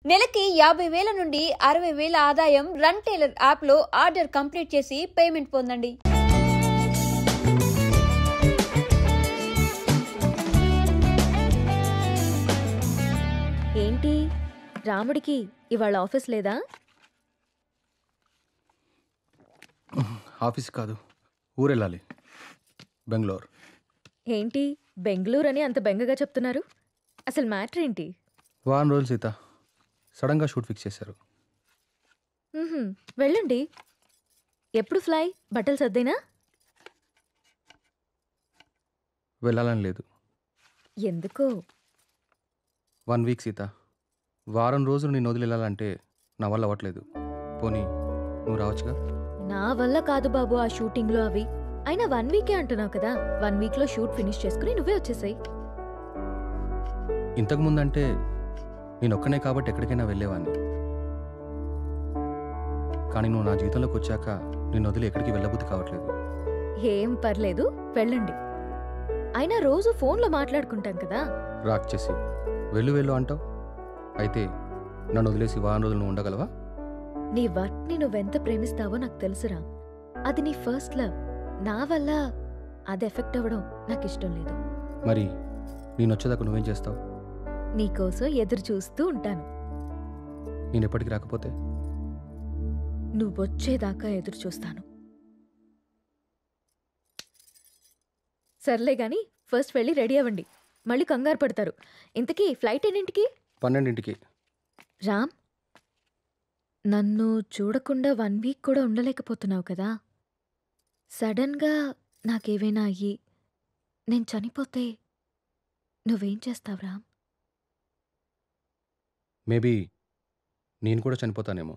నెలకి 50,000 నుండి 60,000 ఆదాయం రన్ టైలర్ యాప్లో ఆర్డర్ కంప్లీట్ చేసి పేమెంట్ పొందండి. ఏంటి రాముడికి ఇవాళ ఆఫీస్ లేదా? ఆఫీస్ కాదు, ఊరెళ్ళాలి, బెంగళూరు. ఏంటి బెంగళూరు అని అంత బెంగగా చెప్తున్నారు? అసలు మ్యాటర్ ఏంటి? వారం రోజులు సీత, సడన్గా షూట్ ఫిక్స్ చేశారు. వెళ్ళండి. ఎప్పుడు ఫ్లై? బట్టలు సర్దేనా? వెళ్ళాలని లేదు. ఎందుకో? 1 వీక్ సీత, వారం రోజులు నేను వదిలి వెళ్ళాలంటే నా వల్ల అవ్వట్లేదు. పోనీ నువ్వు రావచ్చుగా? నా వల్ల కాదు బాబు ఆ షూటింగ్లో అవి. అయినా 1 వీకే అంటున్నావు కదా, 1 వీక్లో షూట్ ఫినిష్ చేసుకుని నువ్వే వచ్చేసాయి. ఇంతకుముందంటే నేను ఒక్కనే కాబట్టి ఎక్కడికైనా వెళ్ళేవాడిని. కానీ నువ్వు నా జీవితంలోకి వచ్చాక నేను వదిలి ఎక్కడికి వెళ్ళబుద్ధి కావట్లేదు. ఏం పర్లేదు, వెళ్ళండి. అయినా రోజు ఫోన్లో మాట్లాడుకుంటాం కదా. రాక్ చేసి వెళ్ళు వెళ్ళు అంటావు. అయితే నన్ను వదిలేసి వారం రోజులు నువ్వు ఉండగలవా? నీ వర్క్ని నువ్వెంత ప్రేమిస్తావో నాకు తెలుసురా. అది నీ ఫస్ట్ లవ్. నా వల్ల అది ఎఫెక్ట్ అవ్వడం నాకు ఇష్టం లేదు. మరి నేను వచ్చేదాకా నువ్వేం చేస్తావు? నీకోసం ఎదురు చూస్తూ ఉంటాను. నేను ఎప్పటికి రాకపోతే? నువ్వొచ్చేదాకా ఎదురు చూస్తాను. సర్లే గాని ఫస్ట్ వెళ్ళి రెడీ అవ్వండి, మళ్ళీ కంగారు పడతారు. ఇంతకీ ఫ్లైట్ ఎన్నింటికి? 12ంటికి. రామ్, నన్ను చూడకుండా 1 వీక్ కూడా ఉండలేకపోతున్నావు కదా. సడన్గా నాకేవైనా అయ్యి నేను చనిపోతే నువ్వేం చేస్తావు రామ్? మేబీ నేను కూడా చనిపోతానేమో.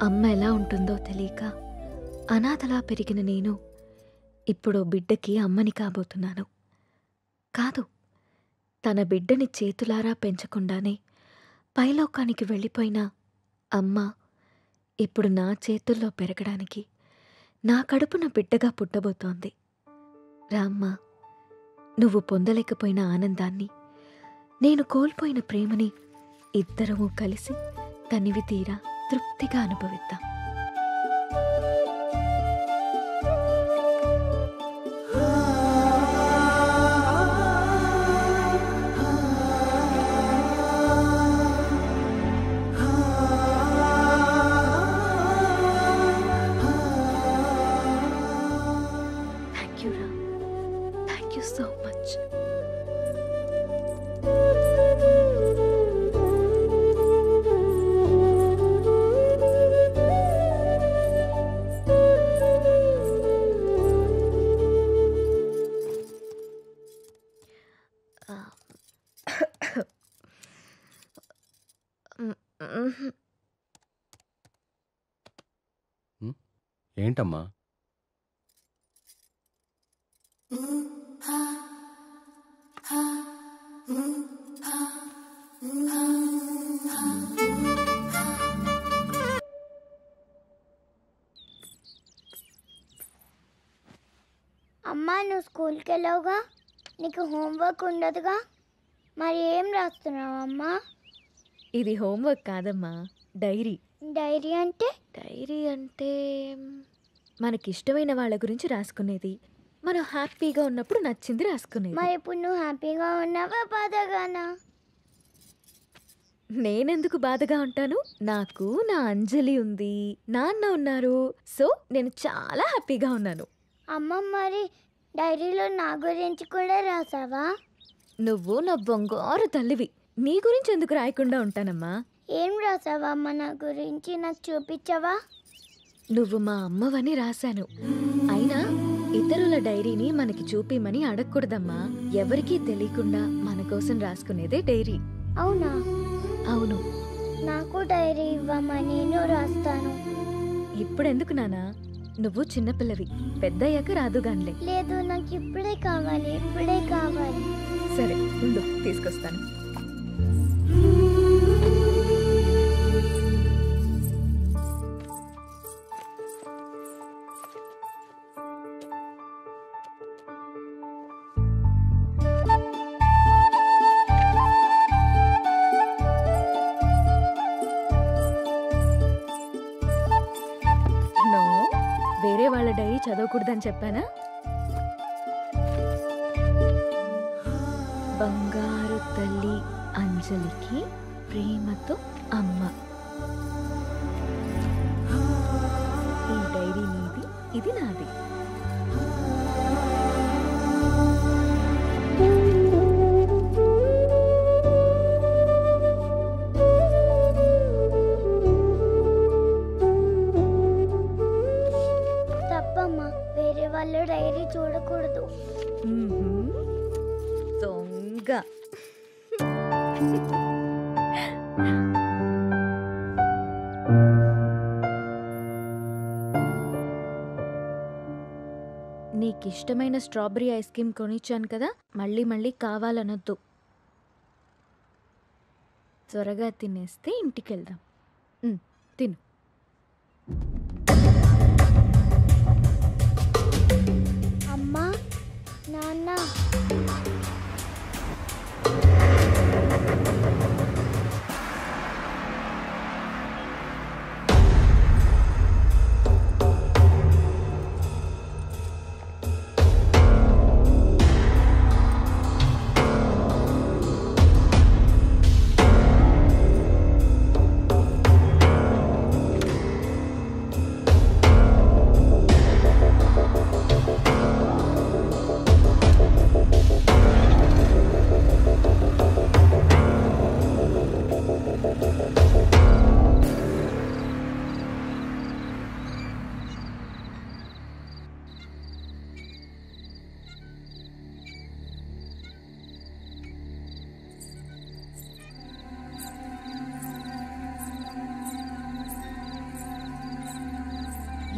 అమ్మ ఎలా ఉంటుందో తెలియక అనాథలా పెరిగిన నేను ఇప్పుడు బిడ్డకి అమ్మని కాబోతున్నాను. కాదు, తన బిడ్డని చేతులారా పెంచకుండానే పైలోకానికి వెళ్ళిపోయిన అమ్మ ఇప్పుడు నా చేతుల్లో పెరగడానికి నా కడుపున బిడ్డగా పుట్టబోతోంది. రామ్మ, నువ్వు పొందలేకపోయిన ఆనందాన్ని, నేను కోల్పోయిన ప్రేమని ఇద్దరము కలిసి తనివి తీరా తృప్తిగా అనుభవిద్దాం. Thank you Ram, thank you so much. ఏంటమ్మా? అమ్మా, నువ్వు స్కూల్కి వెళ్ళావుగా, నీకు హోంవర్క్ ఉండదుగా, మరి ఏం రాస్తున్నావు అమ్మా? ఇది హోంవర్క్ కాదమ్మా, డైరీ. డైరీ అంటే? డైరీ అంటే మనకిష్టమైన వాళ్ళ గురించి రాసుకునేది. మనం హ్యాపీగా ఉన్నప్పుడు నచ్చింది రాసుకునేది. మరి ఇప్పుడు నువ్వు హ్యాపీగా ఉన్నావా బాధగానా? నేనెందుకు బాధగా ఉంటాను? నాకు నా అంజలి ఉంది, నాన్న ఉన్నారు. సో నేను చాలా హ్యాపీగా ఉన్నాను. అమ్మ, మరి డైరీలో నా గురించి కూడా రాసావా? నువ్వు నా బంగారు తల్లివి, నీ గురించి ఎందుకు రాయకుండా ఉంటానమ్మా? ఏం రాసావా అమ్మ నా గురించి, నాకు చూపించవా? నువ్వు మా అమ్మవని రాశాను. అయినా ఇతరుల డైరీని మనకి చూపిమని అడగకూడదమ్మా. ఎవరికీ తెలియకుండా మన కోసం రాసుకునేదే డైరీ. అవునా? అవును. నాకు డైరీ ఇవ్వమ్మా, నేను రాస్తాను. ఇప్పుడెందుకు నానా? నువ్వు చిన్నపిల్లవి, పెద్దయ్యాక రాదుగాన్లే. లేదు, నాకు ఇప్పుడే కావాలి, ఇప్పుడే కావాలి. సరే ఉండు, తీసుకొస్తాను. వాళ్ళ డైరీ చదవకూడదని చెప్పానా? బంగారు తల్లి అంజలికి ప్రేమతో అమ్మ. ఈ డైరీ నీది, ఇది నాది. తప్పమ్మా, వేరే వాళ్ళ డైరీ చూడకూడదు. దొంగ. నీకిష్టమైన స్ట్రాబెరీ ఐస్ క్రీమ్ కొనిచ్చాను కదా, మళ్ళీ మళ్ళీ కావాలనొద్దు. త్వరగా తినేస్తే ఇంటికెళ్దాం. తిను. అమ్మా, నాన్న,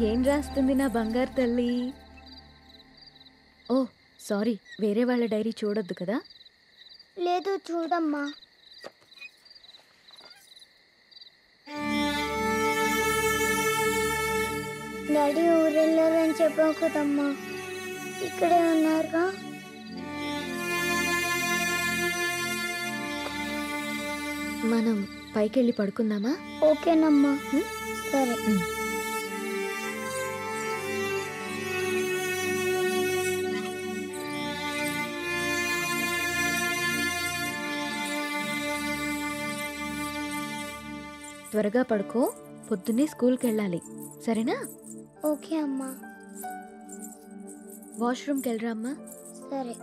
ఏం రాస్తుంది నా బంగారు తల్లి? ఓ సారీ, వేరే వాళ్ళ డైరీ చూడొద్దు కదా. లేదు చూడమ్మా. డాడీ ఊరెళ్ళారని చెప్పావు కదమ్మా, ఇక్కడే ఉన్నారుగా. మనం పైకెళ్ళి పడుకుందామా? ఓకేనమ్మా. సరే. త్వరగా పడుకో, పొద్దున్నే స్కూల్కి వెళ్ళాలి, సరేనా? ఓకే అమ్మా. వాష్రూమ్కి వెళ్ళరా అమ్మా. సరే.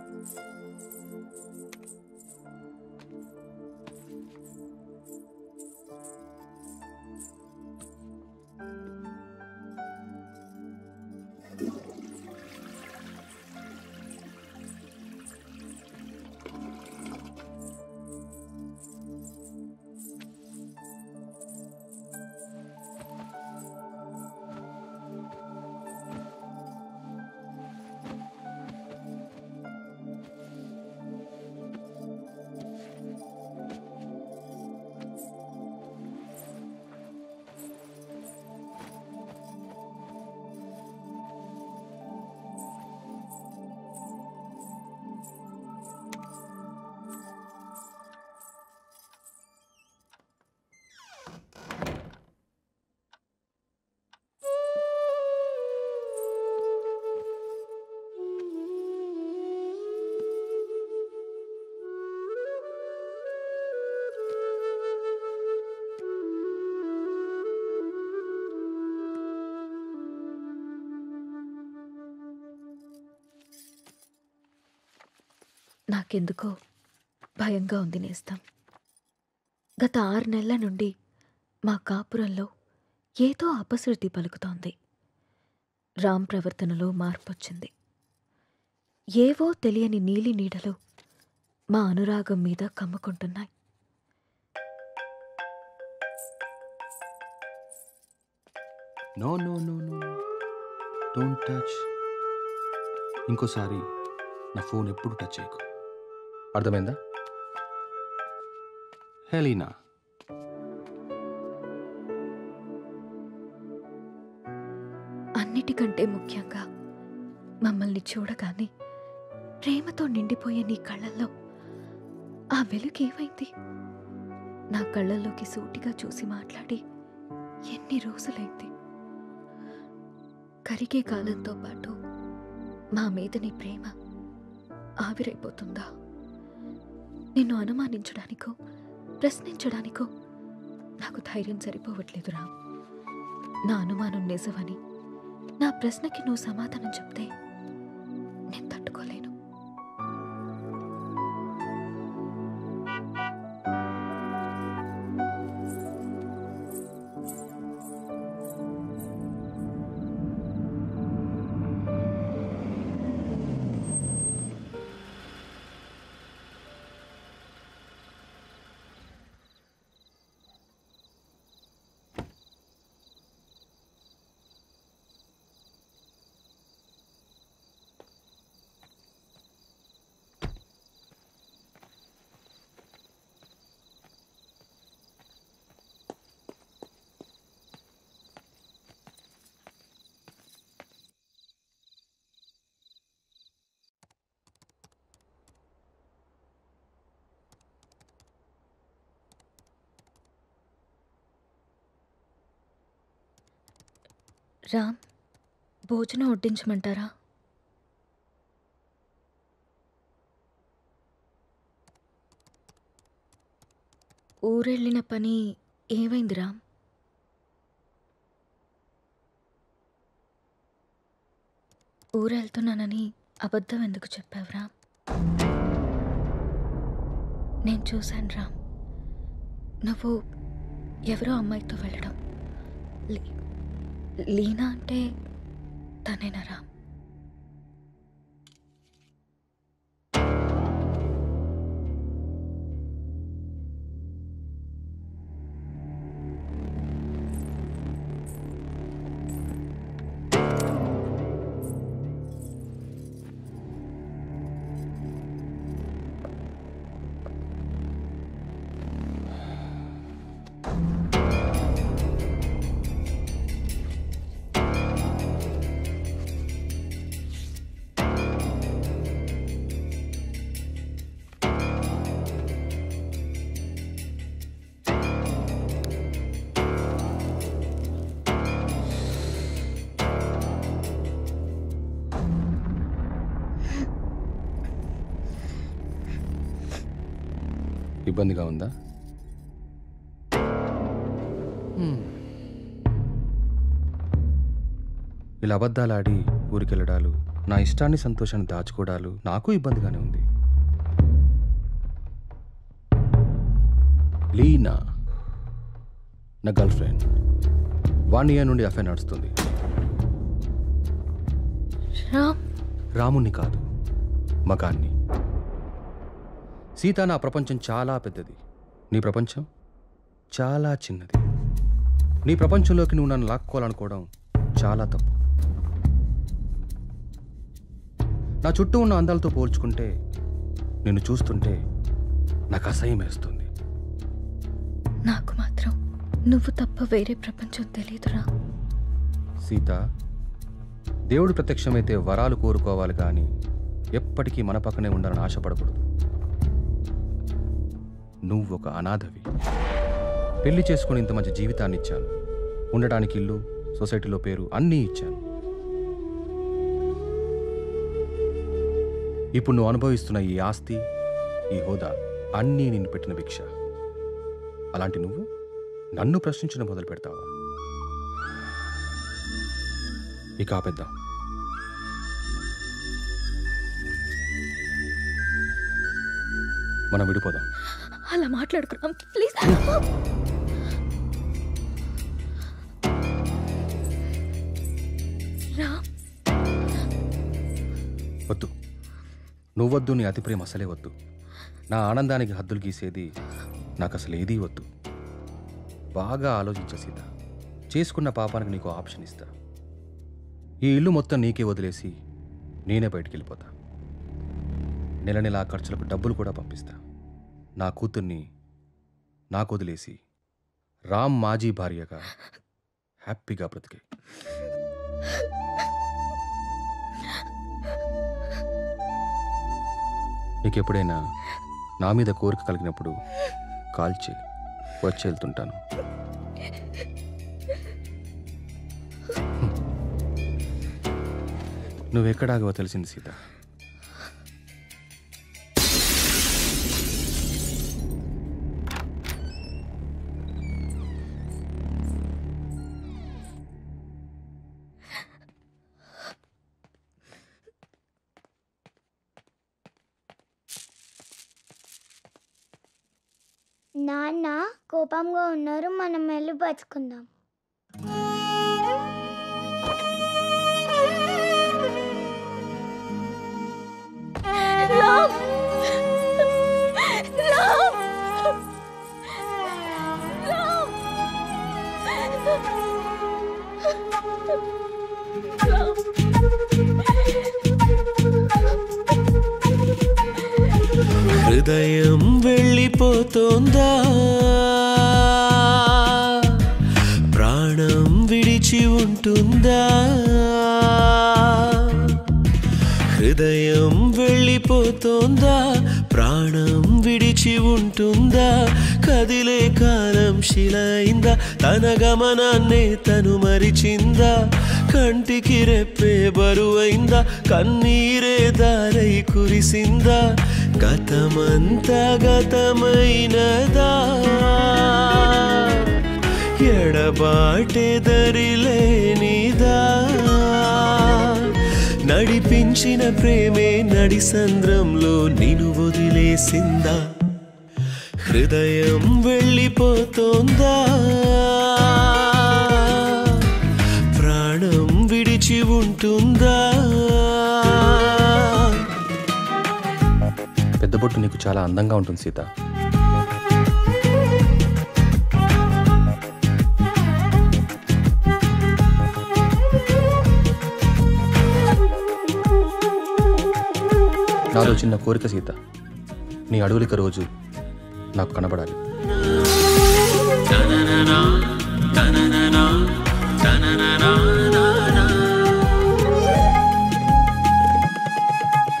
నాకెందుకో భయంగా ఉంది నేస్తం. గత 6 నెలల నుండి మా కాపురంలో ఏదో అపశృతి పలుకుతోంది. రామ్ ప్రవర్తనలో మార్పొచ్చింది. ఏవో తెలియని నీలి నీడలు మా అనురాగం మీద కమ్ముకుంటున్నాయి. No no no no, don't touch. ఇంకోసారి నా ఫోన్ ఎప్పుడు టచ్ చేయకు, అర్థమైందా? హెలీనా, అన్నిటికంటే ముఖ్యంగా మమ్మల్ని చూడగానే ప్రేమతో నిండిపోయే నీ కళ్ళల్లో ఆ వెలుగు ఏమైంది? నా కళ్ళల్లోకి సూటిగా చూసి మాట్లాడి ఎన్ని రోజులైంది. కరిగే కాలంతో పాటు మా మీద నీ ప్రేమ ఆవిరైపోతుందా? నిన్ను అనుమానించడానికో ప్రశ్నించడానికో నాకు ధైర్యం సరిపోవట్లేదురా. నా అనుమానం నిజమని, నా ప్రశ్నకి నువ్వు సమాధానం చెప్తే నేను తట్టుకోలేను. రామ్, భోజనం వడ్డించమంటారా? ఊరెళ్ళిన పని ఏమైంది రామ్? ఊరెళ్తున్నానని అబద్ధం ఎందుకు చెప్పావు రామ్? నేను చూశాను రామ్, నువ్వు ఎవరో అమ్మాయితో వెళ్ళడం. లీనా అంటే తనేనా రామ్? ఇబ్బందిగా ఉందా? ఇలా అబద్ధాలాడి ఊరికెళ్ళడాలు, నా ఇష్టాన్ని సంతోషాన్ని దాచుకోవడాలు నాకు ఇబ్బందిగానే ఉంది. లీనా నా గర్ల్ ఫ్రెండ్. 1 year నుండి అఫైర్ నడుస్తుంది. రాముణ్ణి కాదు, మగాన్ని. సీత, నా ప్రపంచం చాలా పెద్దది, నీ ప్రపంచం చాలా చిన్నది. నీ ప్రపంచంలోకి నువ్వు నన్ను లాక్కోవాలనుకోవడం చాలా తప్పు. నా చుట్టూ ఉన్న అందాలతో పోల్చుకుంటే నిన్ను చూస్తుంటే నాకు అసహ్యం వేస్తుంది. నాకు మాత్రం నువ్వు తప్ప వేరే ప్రపంచం తెలియదురా. సీత, దేవుడు ప్రత్యక్షమైతే వరాలు కోరుకోవాలి కానీ ఎప్పటికీ మన పక్కనే ఉండాలని ఆశపడకూడదు. నువ్వు ఒక అనాథవి. పెళ్లి చేసుకుని ఇంత మంచి జీవితాన్ని ఇచ్చాను. ఉండడానికి ఇల్లు, సొసైటీలో పేరు అన్నీ ఇచ్చాను. ఇప్పుడు నువ్వు అనుభవిస్తున్న ఈ ఆస్తి, ఈ హోదా అన్నీ నిన్ను పెట్టిన భిక్ష. అలాంటి నువ్వు నన్ను ప్రశ్నించడం మొదలు పెడతావా? ఇక ఆపేద్దాం. మనం విడిపోదాం. అలా మాట్లాడుకున్నాం ప్లీజ్. వద్దు, నువ్వొద్దు, నీ అతి ప్రేమ అసలే వద్దు. నా ఆనందానికి హద్దులు గీసేది నాకు అసలు ఏదీ వద్దు. బాగా ఆలోచించ సీత. చేసుకున్న పాపానికి నీకు ఆప్షన్ ఇస్తా. ఈ ఇల్లు మొత్తం నీకే వదిలేసి నేనే బయటికి వెళ్ళిపోతా. నెల నెల ఖర్చులకు డబ్బులు కూడా పంపిస్తా. నా కూతుర్ని నాకు వదిలేసి రామ్ మాజీ భార్యగా హ్యాపీగా బ్రతికే. నీకెప్పుడైనా నా మీద కోరిక కలిగినప్పుడు కాల్ చేయి, వచ్చి వెళ్తుంటాను. నువ్వెక్కడాగవో తెలిసింది సీత. నాన్న కోపంగా ఉన్నారు, మనం వెళ్ళి బతుకుందాం. హృదయం వెళ్ళిపోతోందా, ప్రాణం విడిచి ఉంటుందా? హృదయం వెళ్ళిపోతోందా, ప్రాణం విడిచి ఉంటుందా? కదిలే కాలం శిలైందా, తన గమనాన్నే తను మరిచిందా? కంటికి రెప్పే బరువైందా, కన్నీరే దారై కురిసిందా? గతమంతా గతమైనదా, ఎడబాటే దరిలేనిదా? నడిపించిన ప్రేమే నడి సంద్రంలో నిన్ను వదిలేసిందా? హృదయం వెళ్ళిపోతోందా, ప్రాణం విడిచి ఉంటుందా? పెద్ద బొట్టు నీకు చాలా అందంగా ఉంటుంది సీత. నాలో చిన్న కోరిక సీత, నీ అడవులిక రోజు నాకు కనబడాలి.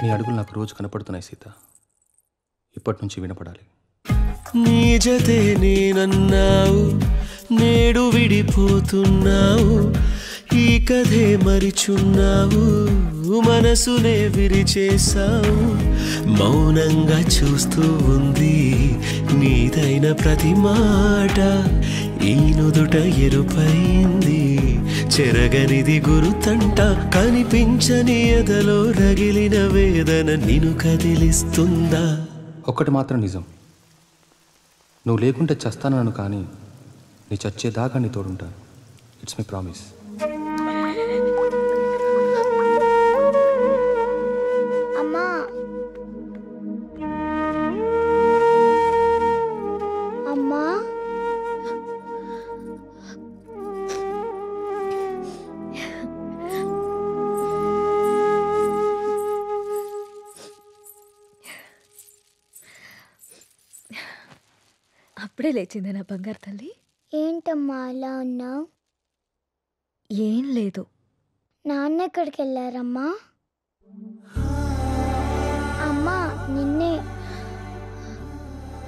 నీ అడుగులు నాకు రోజు కనపడుతున్నాయి సీత, ఇప్పటి నుంచి వినపడాలి. నీ జతే నేనన్నావు, నేడు విడిపోతున్నావు. ఈ కథే మరిచున్నావు, మనసునే విరిచేశావు. మౌనంగా చూస్తూ ఉంది నీదైన ప్రతి మాట, ఈ నుదుట ఎరుపైంది చెరగనిది గురుతంట. కనిపించని ఎదలో రగిలిన వేదన నిన్ను కదిలిస్తుందా? ఒక్కటి మాత్రం నిజం, నువ్వు లేకుంటే చస్తానను, కానీ నీ చచ్చేదాకా నీ తోడుంటాను. It's my promise. అమ్మా, అమ్మా, అప్పుడే లేచింది నా బంగారు తల్లి. ఏంటమ్మా అలా ఉన్నావు? ఏం లేదు. నాన్న ఎక్కడికి వెళ్ళారమ్మా? అమ్మా నిన్నే.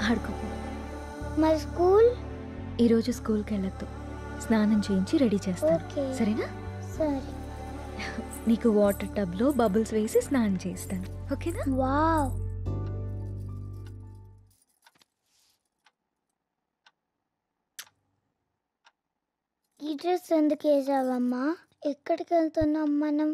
ఆడుకోపో. మరి స్కూల్? ఈరోజు స్కూల్కి వెళ్ళొద్దు, స్నానం చేయించి రెడీ చేస్తాను. ఓకే. సరేనా? సరే. నీకు వాటర్ టబ్లో బబుల్స్ వేసి స్నానం చేస్తాను, ఓకేనా? వావ్. ఈ డ్రెస్ ఎందుకు వేసావమ్మా? ఎక్కడికి వెళ్తున్నాం మనం?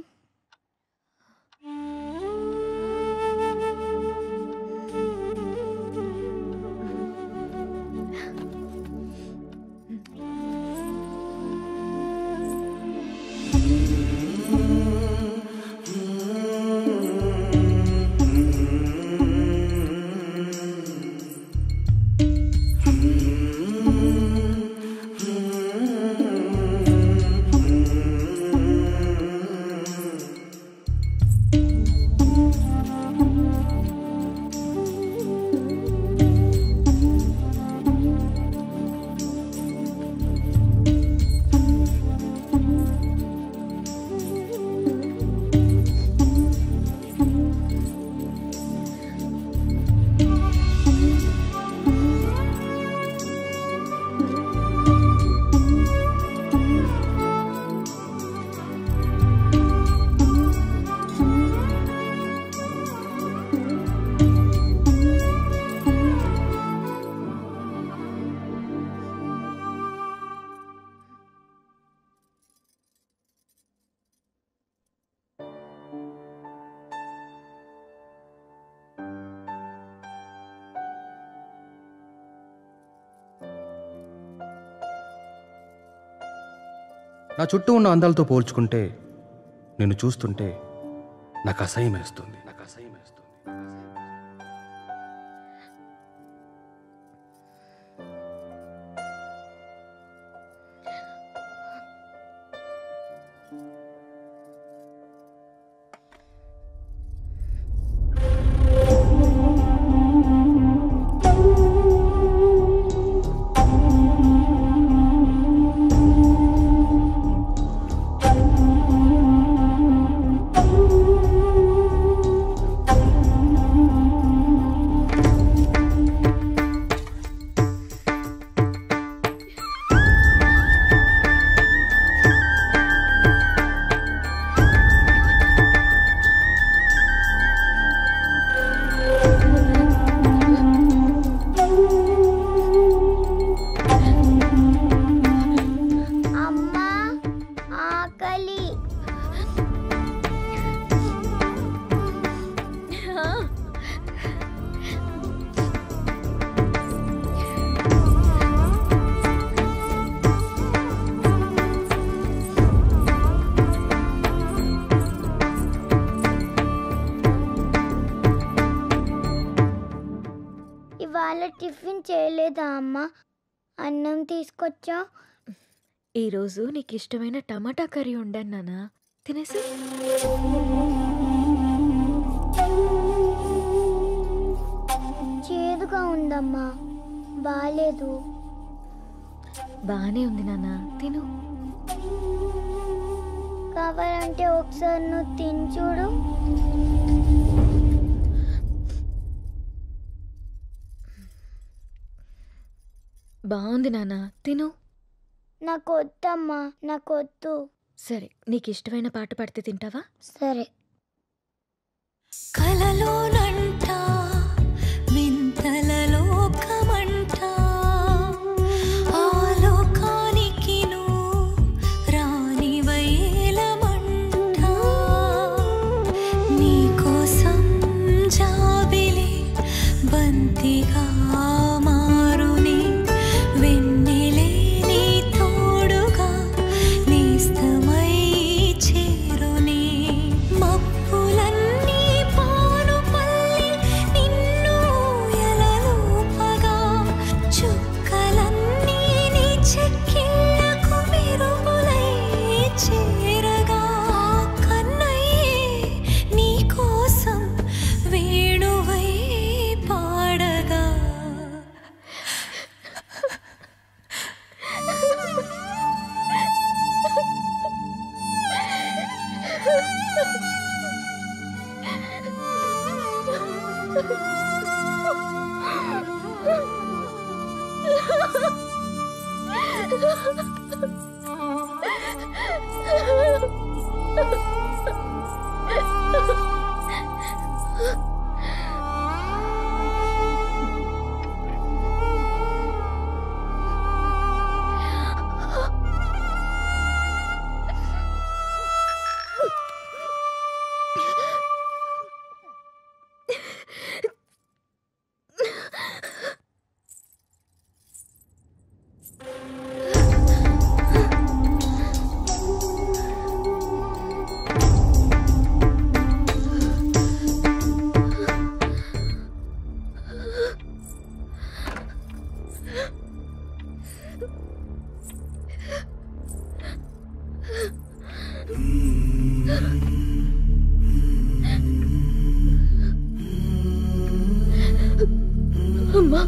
నా చుట్టూ ఉన్న అందాలతో పోల్చుకుంటే నిన్ను చూస్తుంటే నాకు అసహ్యం వేస్తుంది. ఇవాళ టిఫిన్ చేయలేదా అమ్మ? అన్నం తీసుకొచ్చా. ఈరోజు నీకు ఇష్టమైన టమాటా కర్రీ ఉండాను నాన్న, తినేసి. చేదుగా ఉందమ్మా, బాలేదు. బానే ఉంది నాన్న, తిను. కావాలంటే ఒకసారి నువ్వు తిని చూడు. బాగుంది నాన్న, తిను. నాకు వద్దమ్మా, నాకు వద్దు. సరే, నీకు ఇష్టమైన పాట పాడితే తింటావా? సరే. కలలోనంట వింతల లోకమంట, ఆ లోకానికి నువ్వు రాని వైలమంట, నీకోసం జాబిలి బంతిగా మారుని, వెన్నెలే నీ తోడుగా నేస్తమై చేరుని, మబ్బులన్నీ పానుపల్లి నిన్ను ఎలలోపగా, చుక్కలన్నీ నీ చెక్కిళ్ళకు మెరుగులై చేరగా, కన్నయ్యే నీకోసం వేణువై పాడగా. అమ్మా,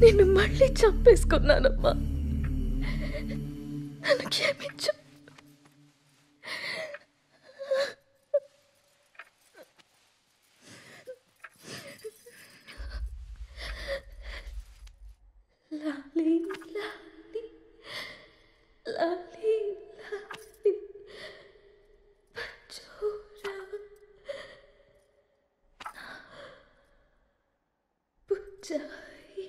నిన్ను మళ్ళీ చంపేసుకున్నానమ్మా, నన్ను క్షమించు. లాలీ లాలీ లాలీ లాలీ పచ్చోరా పుచ్చాయి.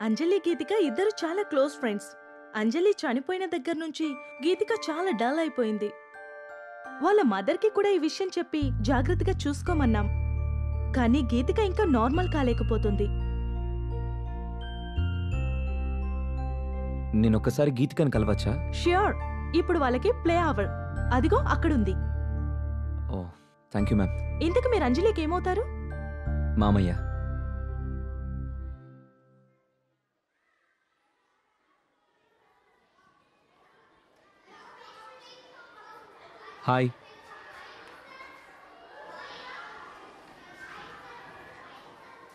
అంజలి గీతిక ఇద్దరు చాలా క్లోజ్ ఫ్రెండ్స్. అంజలి చనిపోయిన దగ్గర నుంచి గీతిక చాలా డల్ అయిపోయింది. వాళ్ళ మదర్కి కూడా ఈ విషయం చెప్పి జాగ్రత్తగా చూసుకోమన్నాం. కానీ గీతిక ఇంకా నార్మల్ కాలేకపోతుంది. నేనొక్కసారి గీతికని కలవచ్చా? ష్యూర్. ఇప్పుడు వాళ్ళకి ప్లే అవర్. అదిగో అక్కడుంది. ఓ థ్యాంక్ యూ మ్యామ్. ఇంతకు మీరు అంజలికి ఏమవుతారు? మామయ్య. హాయ్.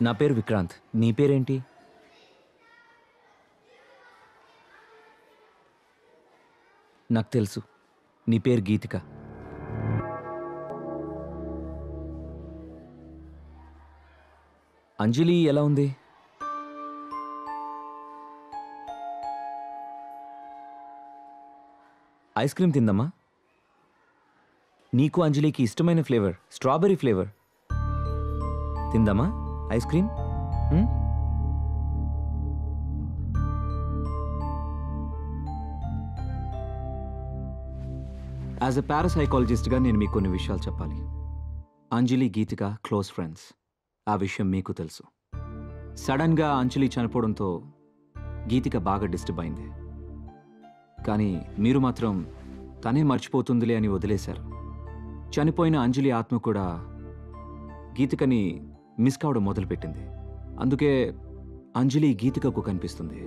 నా పేరు విక్రాంత్. నీ పేరేంటి? నాకు తెలుసు, నీ పేరు గీతిక. అంజలి ఎలా ఉంది? ఐస్ క్రీమ్ తిందమ్మా. నీకు అంజలికి ఇష్టమైన ఫ్లేవర్ స్ట్రాబెర్రీ ఫ్లేవర్. తిందమ్మా ఐస్ క్రీమ్. యాజ్ ఎ పారాసైకాలజిస్ట్గా నేను మీకు కొన్ని విషయాలు చెప్పాలి. Anjali Geethika close friends. ఆ విషయం మీకు తెలుసు. సడన్గా అంజలి చనిపోవడంతో గీతిక బాగా డిస్టర్బ్ అయింది. కానీ మీరు మాత్రం తనే మర్చిపోతుందిలే అని వదిలేశారు. చనిపోయిన అంజలి ఆత్మ కూడా గీతికని మిస్ కావడం మొదలుపెట్టింది. అందుకే అంజలి గీతికకు కనిపిస్తుంది.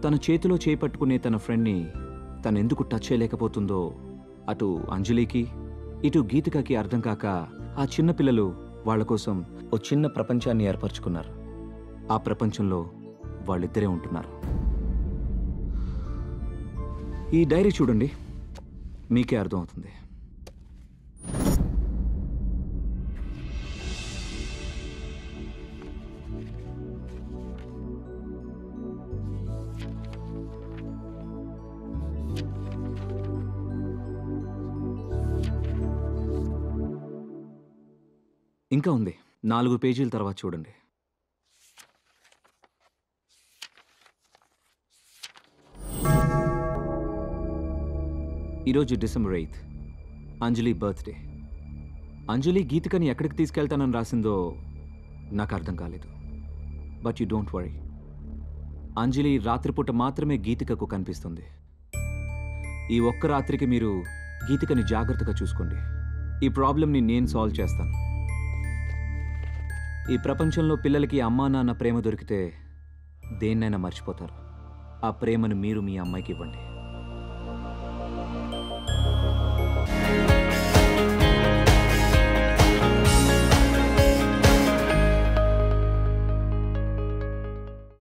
తన చేతిలో చేపట్టుకునే తన ఫ్రెండ్ని తనెందుకు టచ్ చేయలేకపోతుందో అటు అంజలికి ఇటు గీతికకి అర్థం కాక ఆ చిన్న పిల్లలు వాళ్ళ కోసం ఓ చిన్న ప్రపంచాన్ని ఏర్పరచుకున్నారు. ఆ ప్రపంచంలో వాళ్ళిద్దరే ఉంటున్నారు. ఈ డైరీ చూడండి, మీకే అర్థమవుతుంది. ఇంకా ఉంది, 4 పేజీల తర్వాత చూడండి. ఈరోజు డిసెంబర్ 8th, అంజలి బర్త్డే. అంజలి గీతికని ఎక్కడికి తీసుకెళ్తానని రాసిందో నాకు అర్థం కాలేదు. బట్ యు డోంట్ వరీ, అంజలి రాత్రిపూట మాత్రమే గీతికకు కనిపిస్తుంది. ఈ ఒక్క రాత్రికి మీరు గీతికని జాగ్రత్తగా చూసుకోండి. ఈ ప్రాబ్లంని నేను సాల్వ్ చేస్తాను. ఈ ప్రపంచంలో పిల్లలకి అమ్మా నాన్న ప్రేమ దొరికితే దేన్నైనా మర్చిపోతారు. ఆ ప్రేమను మీరు మీ అమ్మాయికి ఇవ్వండి.